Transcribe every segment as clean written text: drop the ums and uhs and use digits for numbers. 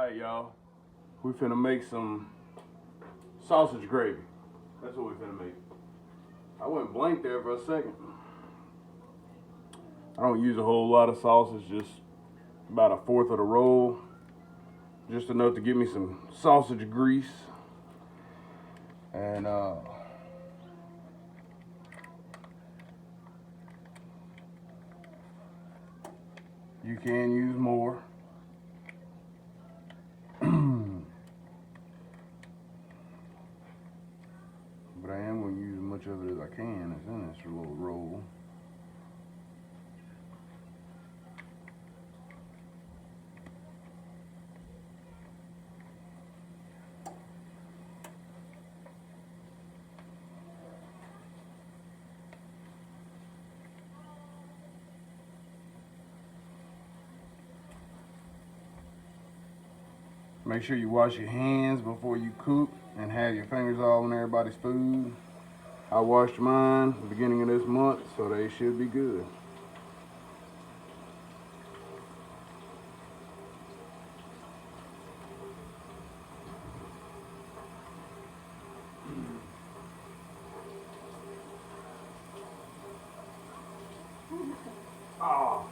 Alright, y'all. We finna make some sausage gravy. That's what we finna make. I went blank there for a second. I don't use a whole lot of sausage, just about a fourth of the roll. Just enough to give me some sausage grease. And you can use more. But I am going to use as much of it as I can. It's in this little roll. Make sure you wash your hands before you cook and have your fingers all in everybody's food. I washed mine at the beginning of this month, so they should be good. Oh.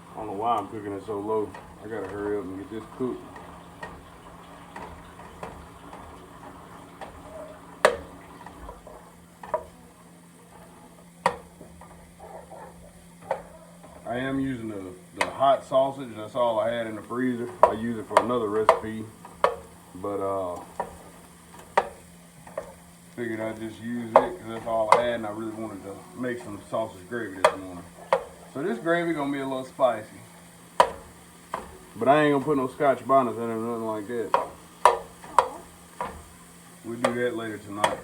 I don't know why I'm cooking it so low. I gotta hurry up and get this cooked. I am using the hot sausage. That's all I had in the freezer. I use it for another recipe, but figured I'd just use it because that's all I had, and I really wanted to make some sausage gravy this morning. So this gravy gonna be a little spicy, but I ain't gonna put no scotch bonnets in it or nothing like that. We'll do that later tonight.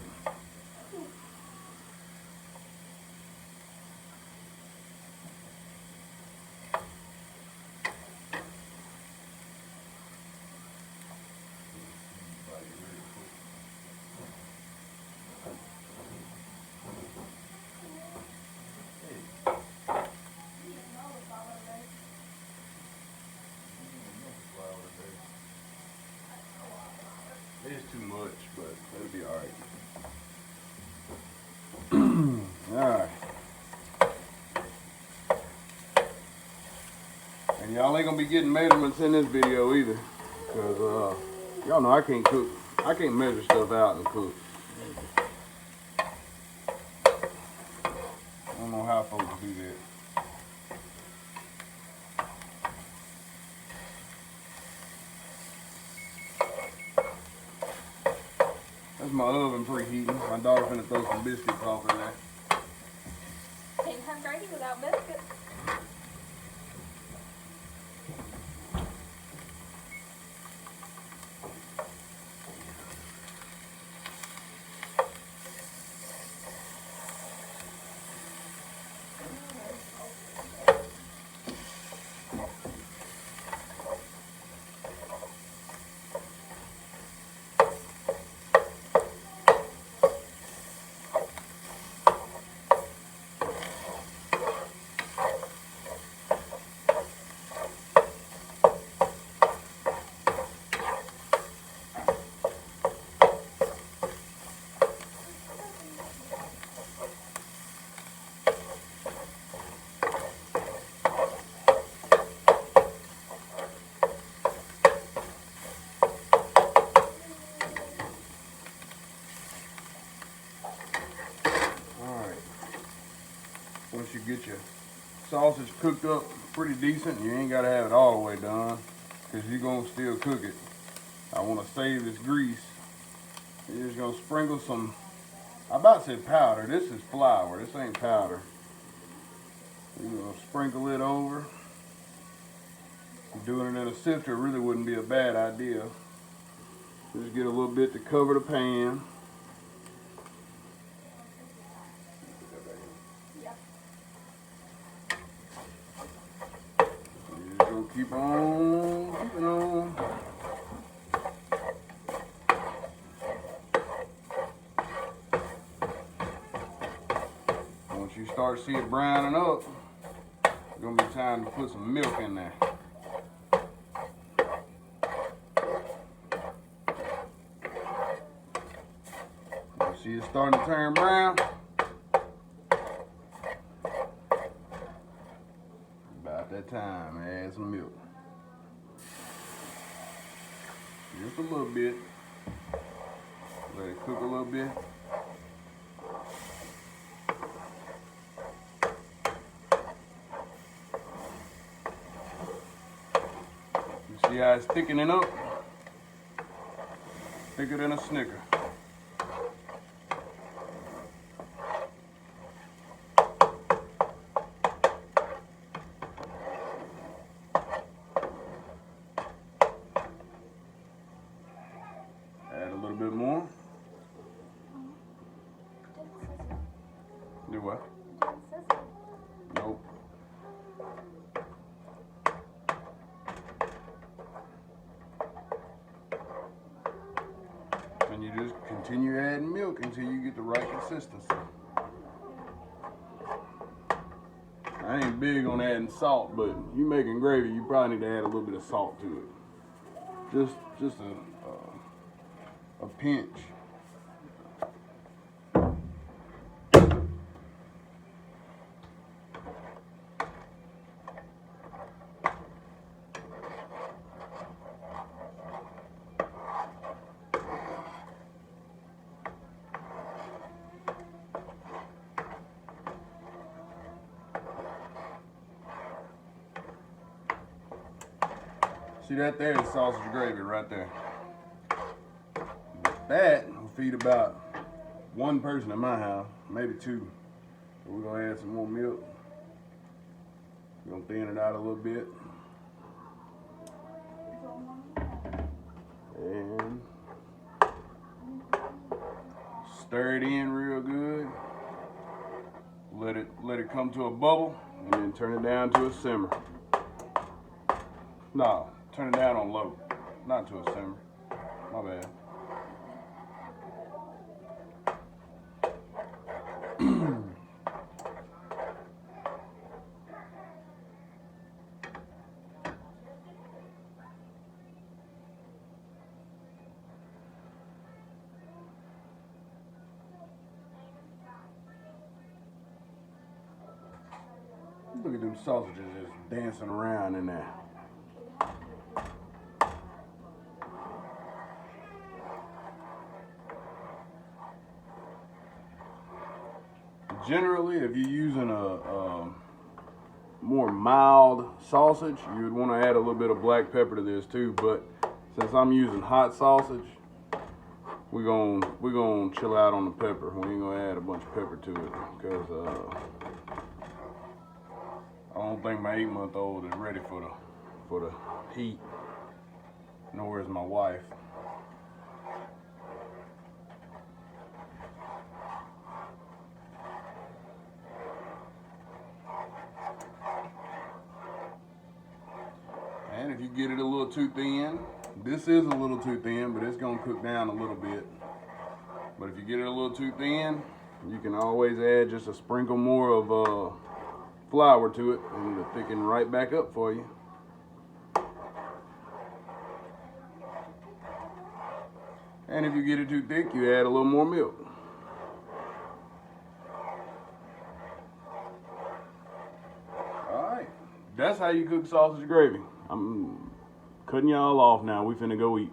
It's too much, but it'll be alright. Alright. And y'all ain't gonna be getting measurements in this video either. Because y'all know I can't cook. I can't measure stuff out and cook. I don't know how folks do that. That's my oven preheating. My daughter finna throw some biscuits off in there. Can't have gravy without biscuits. Once you get your sausage cooked up pretty decent, you ain't gotta have it all the way done, because you're gonna still cook it. I wanna save this grease. You're just gonna sprinkle some, I about to say powder. This is flour, this ain't powder. You're gonna sprinkle it over. Doing it in a sifter really wouldn't be a bad idea. Just get a little bit to cover the pan. Yeah. Keep on keeping on. Once you start to see it browning up, it's gonna be time to put some milk in there. You see it starting to turn brown? About that time, add some milk. Just a little bit. Let it cook a little bit. You see how it's thickening up? Thicker than a Snicker. Add a little bit more. Do what? Nope. And you just continue adding milk until you get the right consistency. I ain't big on adding salt, but you making gravy, you probably need to add a little bit of salt to it. Just a pinch. See that there is sausage gravy right there. That will feed about one person in my house, maybe two. So we're gonna add some more milk. We're gonna thin it out a little bit. And stir it in real good. Let it come to a bubble and then turn it down to a simmer. No, turn it down on low, not to a simmer. My bad. Look at them sausages just dancing around in there. Generally, if you're using a more mild sausage, you would want to add a little bit of black pepper to this too. But since I'm using hot sausage, we're gonna chill out on the pepper. We ain't gonna add a bunch of pepper to it because I don't think my 8-month-old is ready for the heat. Nor is my wife. And if you get it a little too thin, this is a little too thin, but it's gonna cook down a little bit. But if you get it a little too thin, you can always add just a sprinkle more of flour to it, and it'll thicken right back up for you. And if you get it too thick, you add a little more milk. Alright, that's how you cook sausage gravy. I'm cutting y'all off now. We finna go eat.